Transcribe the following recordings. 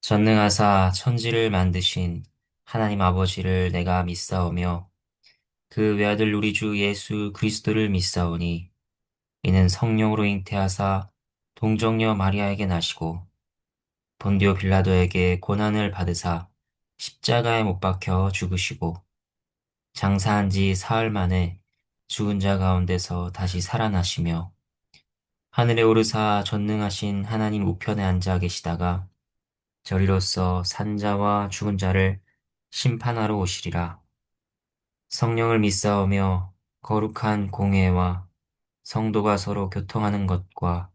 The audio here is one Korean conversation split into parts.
전능하사 천지를 만드신 하나님 아버지를 내가 믿사오며 그 외아들 우리 주 예수 그리스도를 믿사오니 이는 성령으로 잉태하사 동정녀 마리아에게 나시고 본디오 빌라도에게 고난을 받으사 십자가에 못 박혀 죽으시고 장사한 지 사흘 만에 죽은 자 가운데서 다시 살아나시며 하늘에 오르사 전능하신 하나님 우편에 앉아 계시다가 저리로서 산자와 죽은 자를 심판하러 오시리라. 성령을 믿사오며 거룩한 공회와 성도가 서로 교통하는 것과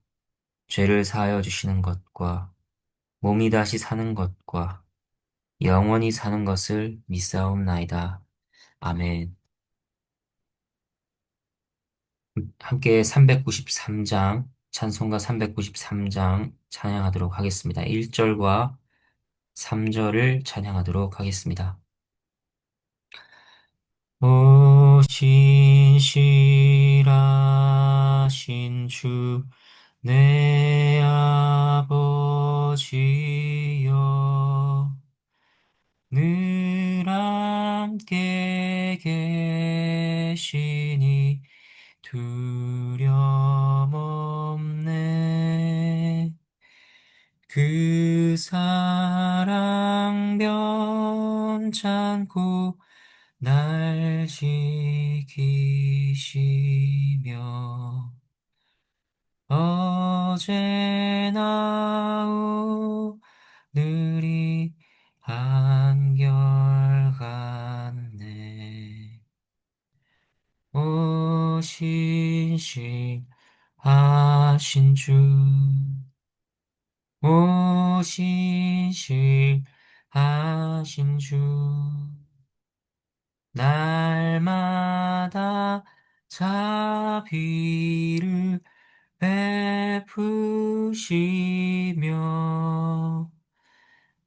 죄를 사하여 주시는 것과 몸이 다시 사는 것과 영원히 사는 것을 믿사옵나이다. 아멘. 함께 393장, 찬송가 393장 찬양하도록 하겠습니다. 1절과 3절을 찬양하도록 하겠습니다. 오 신실하신 주 내 아버지여 늘 함께 계시니 두려움 없네 그 사랑 변찮고 날 지키시며 어제나 오늘이 한결같네 오 신실하신 주 오 신실하신 주 날마다 자비를 베푸시며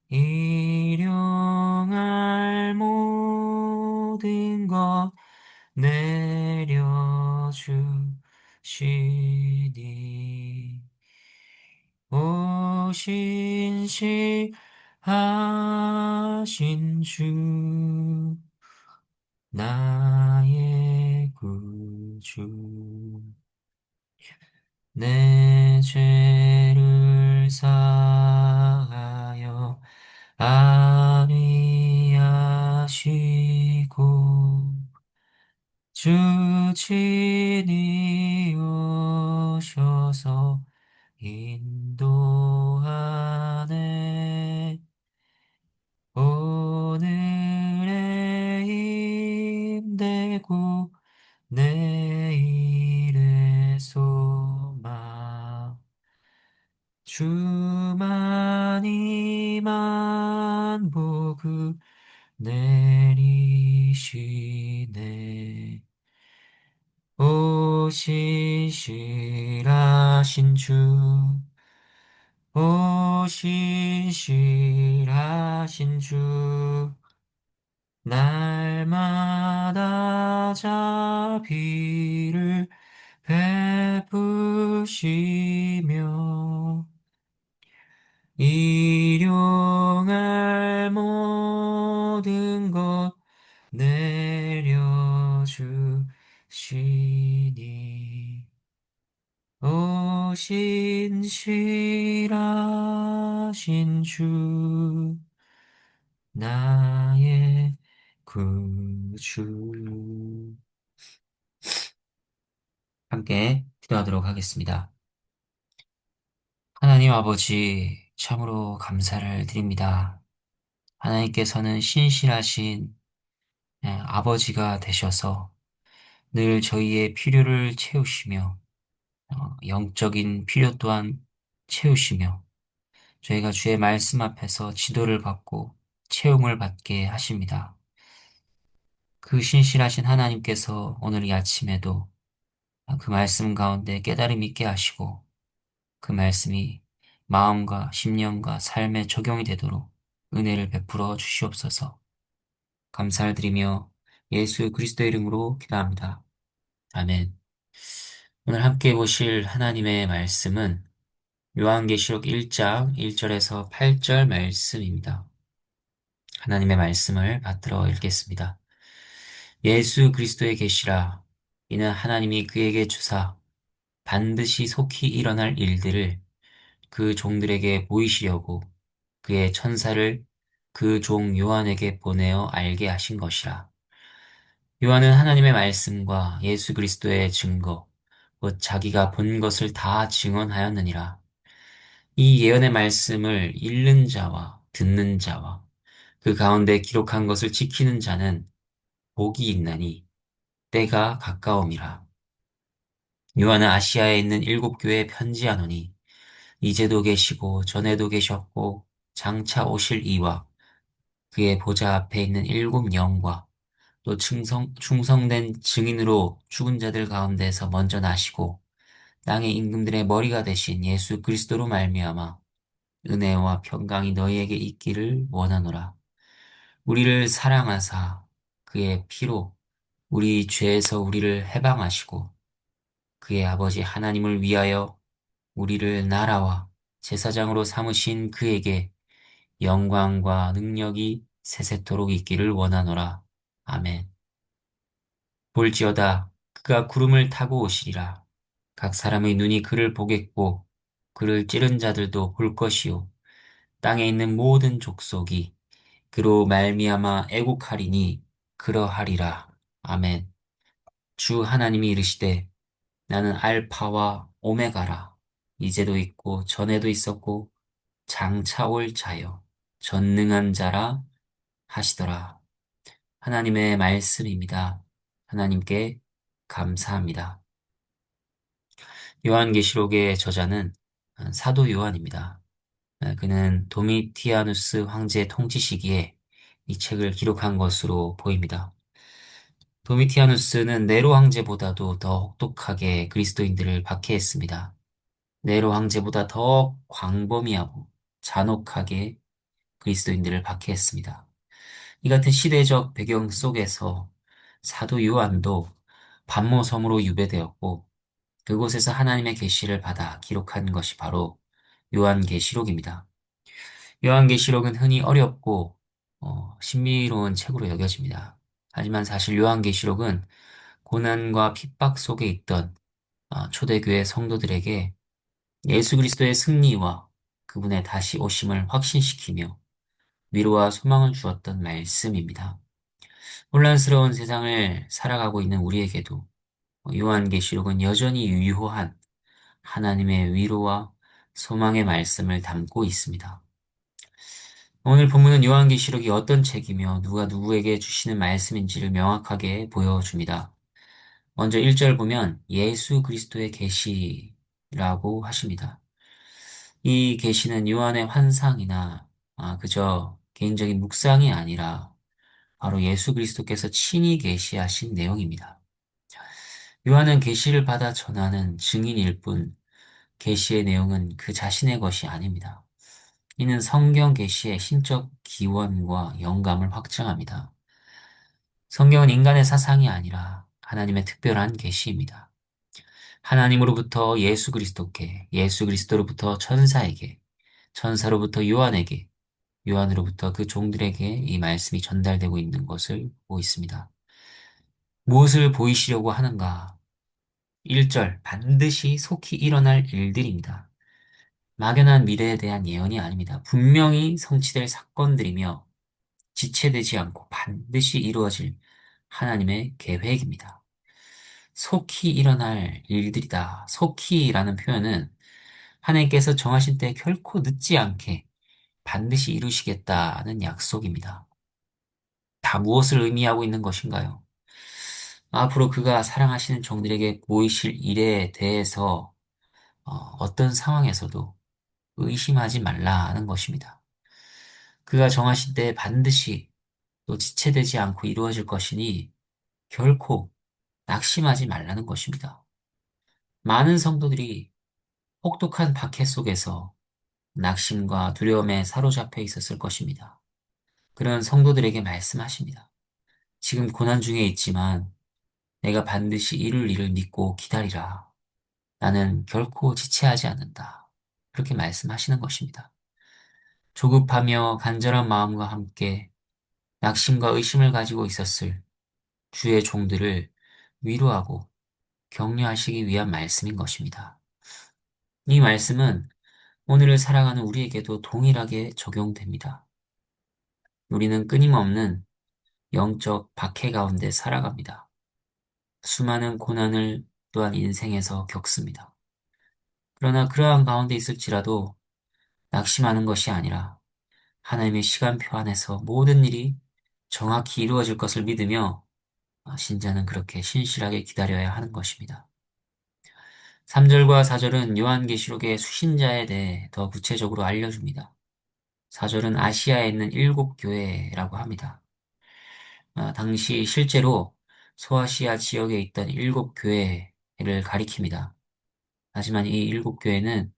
일용할 모든 것 내려주시니 오 신실하신 주 나의 구주 내 죄를 사하여 아니하시고 주 친히 오셔서 인도하네 오늘의 힘되고 내일의 소망 주만이만 복을 내리시네 오 신실하신 주 오 신실하신 주 날마다 자비를 베푸시며 일용할 모든 것 내려주시니 오 신실하신 주 나의 구주 함께 기도하도록 하겠습니다. 하나님 아버지 참으로 감사를 드립니다. 하나님께서는 신실하신 아버지가 되셔서 늘 저희의 필요를 채우시며 영적인 필요 또한 채우시며 저희가 주의 말씀 앞에서 지도를 받고 채용을 받게 하십니다. 그 신실하신 하나님께서 오늘 이 아침에도 그 말씀 가운데 깨달음 있게 하시고 그 말씀이 마음과 심령과 삶에 적용이 되도록 은혜를 베풀어 주시옵소서. 감사를 드리며 예수 그리스도의 이름으로 기도합니다. 아멘. 오늘 함께 보실 하나님의 말씀은 요한계시록 1장 1절에서 8절 말씀입니다. 하나님의 말씀을 받들어 읽겠습니다. 예수 그리스도의 계시라. 이는 하나님이 그에게 주사 반드시 속히 일어날 일들을 그 종들에게 보이시려고 그의 천사를 그 종 요한에게 보내어 알게 하신 것이라. 요한은 하나님의 말씀과 예수 그리스도의 증거, 곧 자기가 본 것을 다 증언하였느니라. 이 예언의 말씀을 읽는 자와 듣는 자와 그 가운데 기록한 것을 지키는 자는 복이 있나니 때가 가까움이라. 요한은 아시아에 있는 7교회에 편지하노니 이제도 계시고 전에도 계셨고 장차 오실 이와 그의 보좌 앞에 있는 7영과 또 충성된 증인으로 죽은 자들 가운데서 먼저 나시고 땅의 임금들의 머리가 되신 예수 그리스도로 말미암아 은혜와 평강이 너희에게 있기를 원하노라. 우리를 사랑하사 그의 피로 우리 죄에서 우리를 해방하시고 그의 아버지 하나님을 위하여 우리를 나라와 제사장으로 삼으신 그에게 영광과 능력이 세세토록 있기를 원하노라. 아멘. 볼지어다 그가 구름을 타고 오시리라. 각 사람의 눈이 그를 보겠고 그를 찌른 자들도 볼 것이요 땅에 있는 모든 족속이 그로 말미암아 애곡하리니 그러하리라. 아멘. 주 하나님이 이르시되 나는 알파와 오메가라. 이제도 있고 전에도 있었고 장차 올 자요 전능한 자라 하시더라. 하나님의 말씀입니다. 하나님께 감사합니다. 요한계시록의 저자는 사도 요한입니다. 그는 도미티아누스 황제의 통치 시기에 이 책을 기록한 것으로 보입니다. 도미티아누스는 네로 황제보다도 더 혹독하게 그리스도인들을 박해했습니다. 네로 황제보다 더 광범위하고 잔혹하게 그리스도인들을 박해했습니다. 이 같은 시대적 배경 속에서 사도 요한도 반모섬으로 유배되었고 그곳에서 하나님의 계시를 받아 기록한 것이 바로 요한계시록입니다. 요한계시록은 흔히 어렵고 신비로운 책으로 여겨집니다. 하지만 사실 요한계시록은 고난과 핍박 속에 있던 초대교회 성도들에게 예수 그리스도의 승리와 그분의 다시 오심을 확신시키며 위로와 소망을 주었던 말씀입니다. 혼란스러운 세상을 살아가고 있는 우리에게도 요한계시록은 여전히 유효한 하나님의 위로와 소망의 말씀을 담고 있습니다. 오늘 본문은 요한계시록이 어떤 책이며 누가 누구에게 주시는 말씀인지를 명확하게 보여줍니다. 먼저 1절 보면 예수 그리스도의 계시라고 하십니다. 이 계시는 요한의 환상이나 그저 개인적인 묵상이 아니라 바로 예수 그리스도께서 친히 계시하신 내용입니다. 요한은 계시를 받아 전하는 증인일 뿐 계시의 내용은 그 자신의 것이 아닙니다. 이는 성경 계시의 신적 기원과 영감을 확증합니다. 성경은 인간의 사상이 아니라 하나님의 특별한 계시입니다. 하나님으로부터 예수 그리스도께, 예수 그리스도로부터 천사에게, 천사로부터 요한에게, 요한으로부터 그 종들에게 이 말씀이 전달되고 있는 것을 보고 있습니다. 무엇을 보이시려고 하는가? 1절, 반드시 속히 일어날 일들입니다. 막연한 미래에 대한 예언이 아닙니다. 분명히 성취될 사건들이며 지체되지 않고 반드시 이루어질 하나님의 계획입니다. 속히 일어날 일들이다. 속히라는 표현은 하나님께서 정하신 때 결코 늦지 않게 반드시 이루시겠다는 약속입니다. 다 무엇을 의미하고 있는 것인가요? 앞으로 그가 사랑하시는 종들에게 보이실 일에 대해서 어떤 상황에서도 의심하지 말라는 것입니다. 그가 정하신 때 반드시 또 지체되지 않고 이루어질 것이니 결코 낙심하지 말라는 것입니다. 많은 성도들이 혹독한 박해 속에서 낙심과 두려움에 사로잡혀 있었을 것입니다. 그런 성도들에게 말씀하십니다. 지금 고난 중에 있지만 내가 반드시 이룰 일을 믿고 기다리라. 나는 결코 지체하지 않는다. 그렇게 말씀하시는 것입니다. 조급하며 간절한 마음과 함께 낙심과 의심을 가지고 있었을 주의 종들을 위로하고 격려하시기 위한 말씀인 것입니다. 이 말씀은 오늘을 살아가는 우리에게도 동일하게 적용됩니다. 우리는 끊임없는 영적 박해 가운데 살아갑니다. 수많은 고난을 또한 인생에서 겪습니다. 그러나 그러한 가운데 있을지라도 낙심하는 것이 아니라 하나님의 시간표 안에서 모든 일이 정확히 이루어질 것을 믿으며 신자는 그렇게 신실하게 기다려야 하는 것입니다. 3절과 4절은 요한계시록의 수신자에 대해 더 구체적으로 알려줍니다. 4절은 아시아에 있는 7교회라고 합니다. 당시 실제로 소아시아 지역에 있던 7교회를 가리킵니다. 하지만 이 7교회는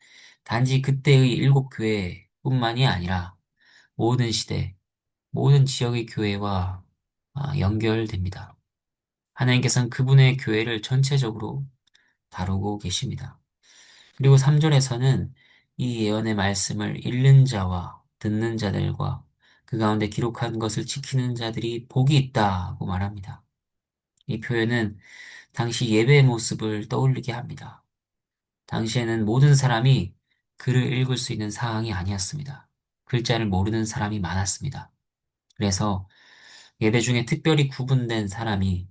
단지 그때의 7교회뿐만이 아니라 모든 시대, 모든 지역의 교회와 연결됩니다. 하나님께서는 그분의 교회를 전체적으로 다루고 계십니다. 그리고 3절에서는 이 예언의 말씀을 읽는 자와 듣는 자들과 그 가운데 기록한 것을 지키는 자들이 복이 있다고 말합니다. 이 표현은 당시 예배의 모습을 떠올리게 합니다. 당시에는 모든 사람이 글을 읽을 수 있는 상황이 아니었습니다. 글자를 모르는 사람이 많았습니다. 그래서 예배 중에 특별히 구분된 사람이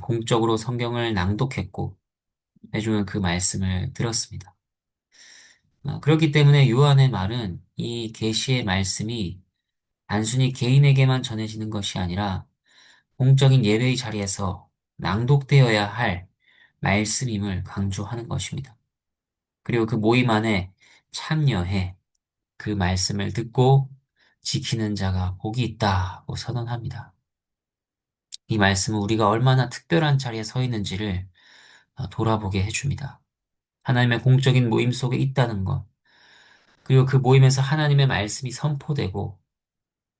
공적으로 성경을 낭독했고 회중은 그 말씀을 들었습니다. 그렇기 때문에 요한의 말은 이 계시의 말씀이 단순히 개인에게만 전해지는 것이 아니라 공적인 예배의 자리에서 낭독되어야 할 말씀임을 강조하는 것입니다. 그리고 그 모임 안에 참여해 그 말씀을 듣고 지키는 자가 복이 있다고 선언합니다. 이 말씀은 우리가 얼마나 특별한 자리에 서 있는지를 돌아보게 해줍니다. 하나님의 공적인 모임 속에 있다는 것, 그리고 그 모임에서 하나님의 말씀이 선포되고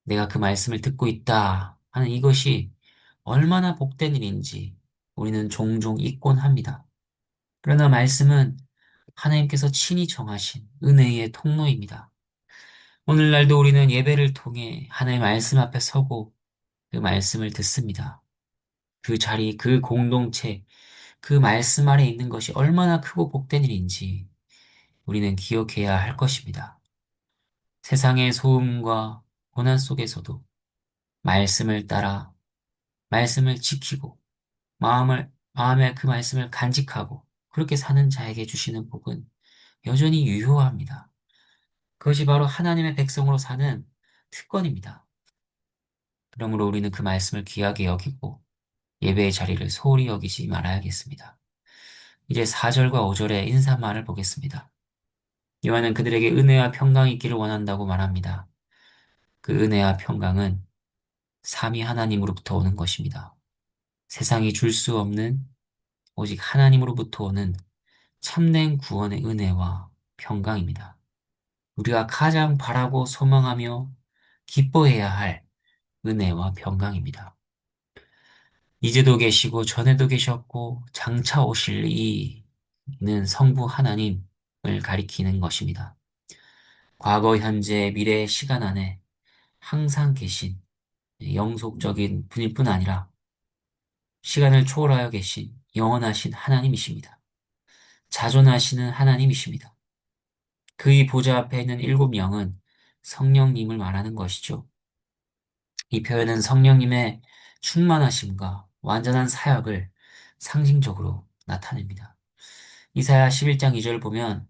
내가 그 말씀을 듣고 있다 하는 이것이 얼마나 복된 일인지 우리는 종종 잊곤 합니다. 그러나 말씀은 하나님께서 친히 정하신 은혜의 통로입니다. 오늘날도 우리는 예배를 통해 하나님의 말씀 앞에 서고 그 말씀을 듣습니다. 그 자리, 그 공동체, 그 말씀 아래 있는 것이 얼마나 크고 복된 일인지 우리는 기억해야 할 것입니다. 세상의 소음과 고난 속에서도 말씀을 따라 말씀을 지키고 마음에 그 말씀을 간직하고 그렇게 사는 자에게 주시는 복은 여전히 유효합니다. 그것이 바로 하나님의 백성으로 사는 특권입니다. 그러므로 우리는 그 말씀을 귀하게 여기고 예배의 자리를 소홀히 여기지 말아야겠습니다. 이제 4절과 5절의 인사말을 보겠습니다. 요한은 그들에게 은혜와 평강이 있기를 원한다고 말합니다. 그 은혜와 평강은 삼위 하나님으로부터 오는 것입니다. 세상이 줄 수 없는 오직 하나님으로부터 오는 참된 구원의 은혜와 평강입니다. 우리가 가장 바라고 소망하며 기뻐해야 할 은혜와 평강입니다. 이제도 계시고 전에도 계셨고 장차 오실 이는 성부 하나님을 가리키는 것입니다. 과거, 현재, 미래의 시간 안에 항상 계신 영속적인 분일 뿐 아니라 시간을 초월하여 계신 영원하신 하나님이십니다. 자존하시는 하나님이십니다. 그의 보좌 앞에 있는 7명은 성령님을 말하는 것이죠. 이 표현은 성령님의 충만하심과 완전한 사역을 상징적으로 나타냅니다. 이사야 11장 2절 보면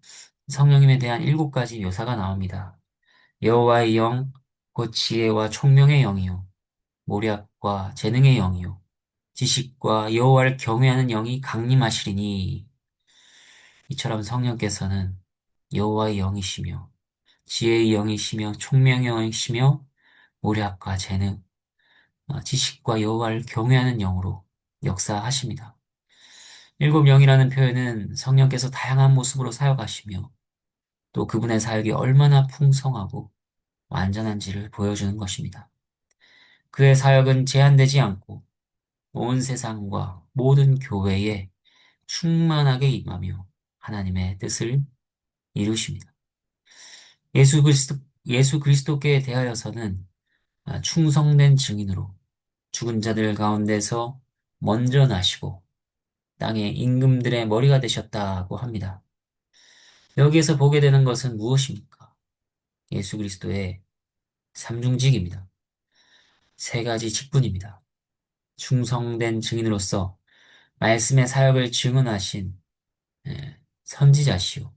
성령님에 대한 7가지 묘사가 나옵니다. 여호와의 영, 곧 지혜와 총명의 영이요, 모략과 재능의 영이요, 지식과 여호와를 경외하는 영이 강림하시리니. 이처럼 성령께서는 여호와의 영이시며 지혜의 영이시며 총명의 영이시며 모략과 재능, 지식과 여호와를 경외하는 영으로 역사하십니다. 7영이라는 표현은 성령께서 다양한 모습으로 사역하시며 또 그분의 사역이 얼마나 풍성하고 완전한지를 보여주는 것입니다. 그의 사역은 제한되지 않고 온 세상과 모든 교회에 충만하게 임하며 하나님의 뜻을 이루십니다. 예수 그리스도께 대하여서는 충성된 증인으로 죽은 자들 가운데서 먼저 나시고 땅의 임금들의 머리가 되셨다고 합니다. 여기에서 보게 되는 것은 무엇입니까? 예수 그리스도의 삼중직입니다. 세 가지 직분입니다. 충성된 증인으로서 말씀의 사역을 증언하신 선지자시요.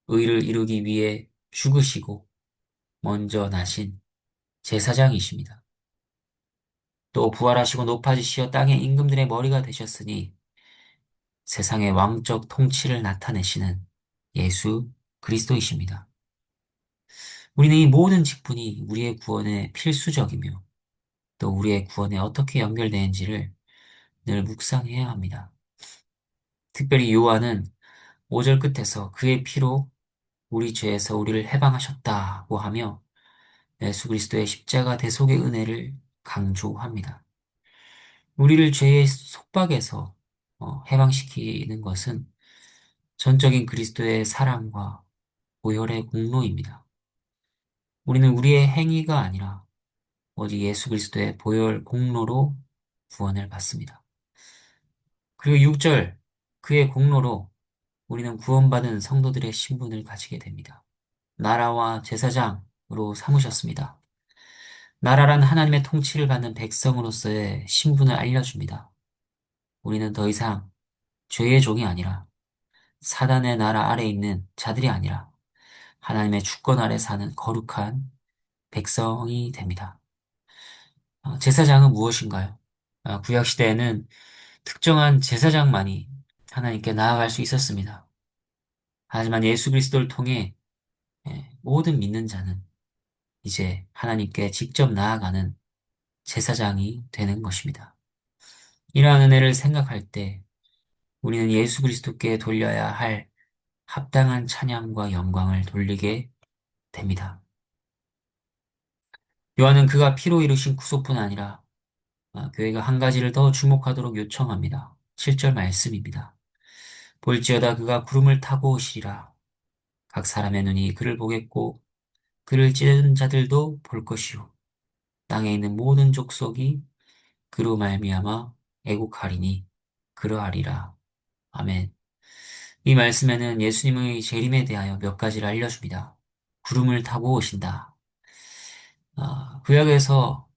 의를 이루기 위해 죽으시고 먼저 나신 제사장이십니다. 또 부활하시고 높아지시어 땅의 임금들의 머리가 되셨으니 세상의 왕적 통치를 나타내시는 예수 그리스도이십니다. 우리는 이 모든 직분이 우리의 구원에 필수적이며 또 우리의 구원에 어떻게 연결되는지를 늘 묵상해야 합니다. 특별히 요한은 5절 끝에서 그의 피로 우리 죄에서 우리를 해방하셨다고 하며 예수 그리스도의 십자가 대속의 은혜를 강조합니다. 우리를 죄의 속박에서 해방시키는 것은 전적인 그리스도의 사랑과 보혈의 공로입니다. 우리는 우리의 행위가 아니라 오직 예수 그리스도의 보혈 공로로 구원을 받습니다. 그리고 6절, 그의 공로로 우리는 구원받은 성도들의 신분을 가지게 됩니다. 나라와 제사장으로 삼으셨습니다. 나라란 하나님의 통치를 받는 백성으로서의 신분을 알려줍니다. 우리는 더 이상 죄의 종이 아니라 사단의 나라 아래 있는 자들이 아니라 하나님의 주권 아래 사는 거룩한 백성이 됩니다. 제사장은 무엇인가요? 구약 시대에는 특정한 제사장만이 하나님께 나아갈 수 있었습니다. 하지만 예수 그리스도를 통해 모든 믿는 자는 이제 하나님께 직접 나아가는 제사장이 되는 것입니다. 이러한 은혜를 생각할 때 우리는 예수 그리스도께 돌려야 할 합당한 찬양과 영광을 돌리게 됩니다. 요한은 그가 피로 이루신 구속뿐 아니라 교회가 한 가지를 더 주목하도록 요청합니다. 7절 말씀입니다. 볼지어다 그가 구름을 타고 오시리라. 각 사람의 눈이 그를 보겠고 그를 찌르는 자들도 볼 것이요. 땅에 있는 모든 족속이 그로 말미암아 애곡하리니 그러하리라. 아멘. 이 말씀에는 예수님의 재림에 대하여 몇 가지를 알려줍니다. 구름을 타고 오신다. 구약에서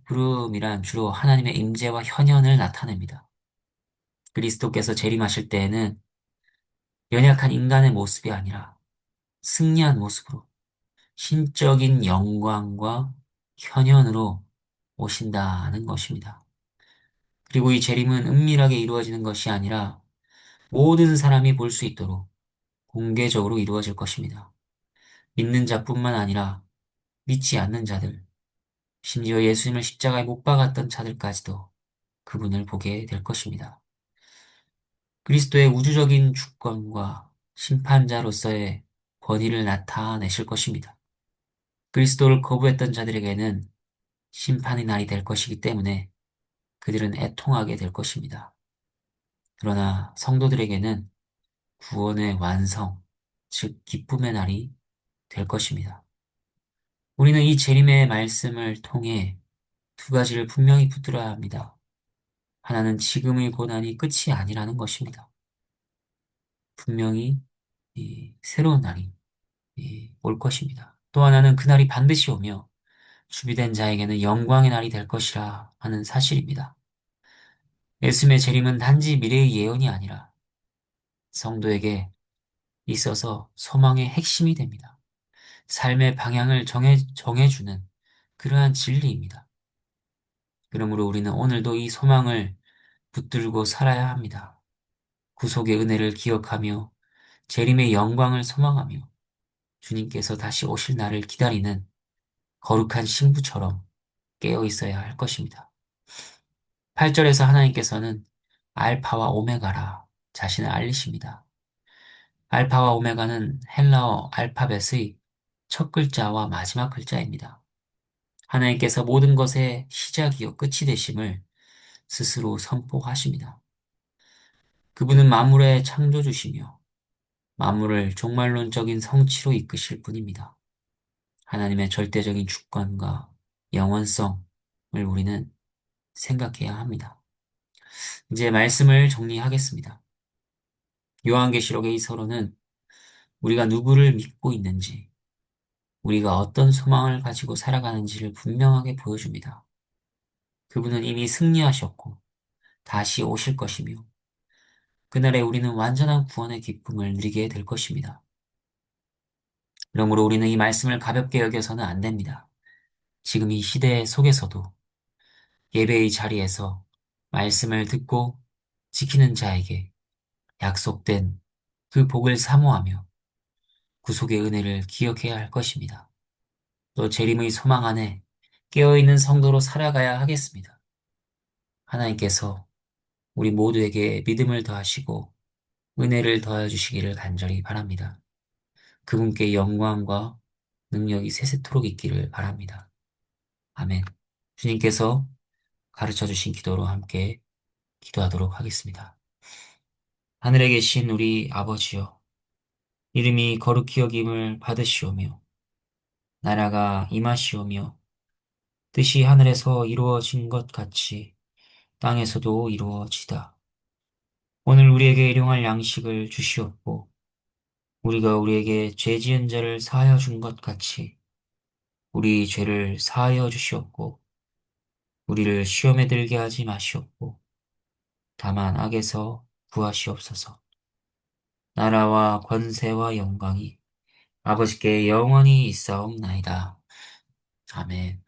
구름이란 주로 하나님의 임재와 현현을 나타냅니다. 그리스도께서 재림하실 때에는 연약한 인간의 모습이 아니라 승리한 모습으로 신적인 영광과 현현으로 오신다는 것입니다. 그리고 이 재림은 은밀하게 이루어지는 것이 아니라 모든 사람이 볼 수 있도록 공개적으로 이루어질 것입니다. 믿는 자뿐만 아니라 믿지 않는 자들, 심지어 예수님을 십자가에 못 박았던 자들까지도 그분을 보게 될 것입니다. 그리스도의 우주적인 주권과 심판자로서의 권위를 나타내실 것입니다. 그리스도를 거부했던 자들에게는 심판의 날이 될 것이기 때문에 그들은 애통하게 될 것입니다. 그러나 성도들에게는 구원의 완성, 즉 기쁨의 날이 될 것입니다. 우리는 이 재림의 말씀을 통해 두 가지를 분명히 붙들어야 합니다. 하나는 지금의 고난이 끝이 아니라는 것입니다. 분명히 이 새로운 날이 올 것입니다. 또 하나는 그날이 반드시 오며 준비된 자에게는 영광의 날이 될 것이라 하는 사실입니다. 예수님의 재림은 단지 미래의 예언이 아니라 성도에게 있어서 소망의 핵심이 됩니다. 삶의 방향을 정해주는 그러한 진리입니다. 그러므로 우리는 오늘도 이 소망을 붙들고 살아야 합니다. 구속의 은혜를 기억하며 재림의 영광을 소망하며 주님께서 다시 오실 날을 기다리는 거룩한 신부처럼 깨어 있어야 할 것입니다. 8절에서 하나님께서는 알파와 오메가라 자신을 알리십니다. 알파와 오메가는 헬라어 알파벳의 첫 글자와 마지막 글자입니다. 하나님께서 모든 것의 시작이요 끝이 되심을 스스로 선포하십니다. 그분은 만물의 창조주시며 만물을 종말론적인 성취로 이끄실 분입니다. 하나님의 절대적인 주권과 영원성을 우리는 생각해야 합니다. 이제 말씀을 정리하겠습니다. 요한계시록의 이 서론은 우리가 누구를 믿고 있는지, 우리가 어떤 소망을 가지고 살아가는지를 분명하게 보여줍니다. 그분은 이미 승리하셨고 다시 오실 것이며 그날에 우리는 완전한 구원의 기쁨을 누리게 될 것입니다. 그러므로 우리는 이 말씀을 가볍게 여겨서는 안 됩니다. 지금 이 시대 속에서도 예배의 자리에서 말씀을 듣고 지키는 자에게 약속된 그 복을 사모하며 구속의 은혜를 기억해야 할 것입니다. 또 재림의 소망 안에 깨어있는 성도로 살아가야 하겠습니다. 하나님께서 우리 모두에게 믿음을 더하시고 은혜를 더하여 주시기를 간절히 바랍니다. 그분께 영광과 능력이 세세토록 있기를 바랍니다. 아멘. 주님께서 가르쳐 주신 기도로 함께 기도하도록 하겠습니다. 하늘에 계신 우리 아버지여, 이름이 거룩히 여김을 받으시오며, 나라가 임하시오며, 뜻이 하늘에서 이루어진 것 같이 땅에서도 이루어지다. 오늘 우리에게 일용할 양식을 주시옵고, 우리가 우리에게 죄 지은 자를 사하여 준 것 같이 우리 죄를 사하여 주시옵고, 우리를 시험에 들게 하지 마시옵고, 다만 악에서 구하시옵소서. 나라와 권세와 영광이 아버지께 영원히 있사옵나이다. 아멘.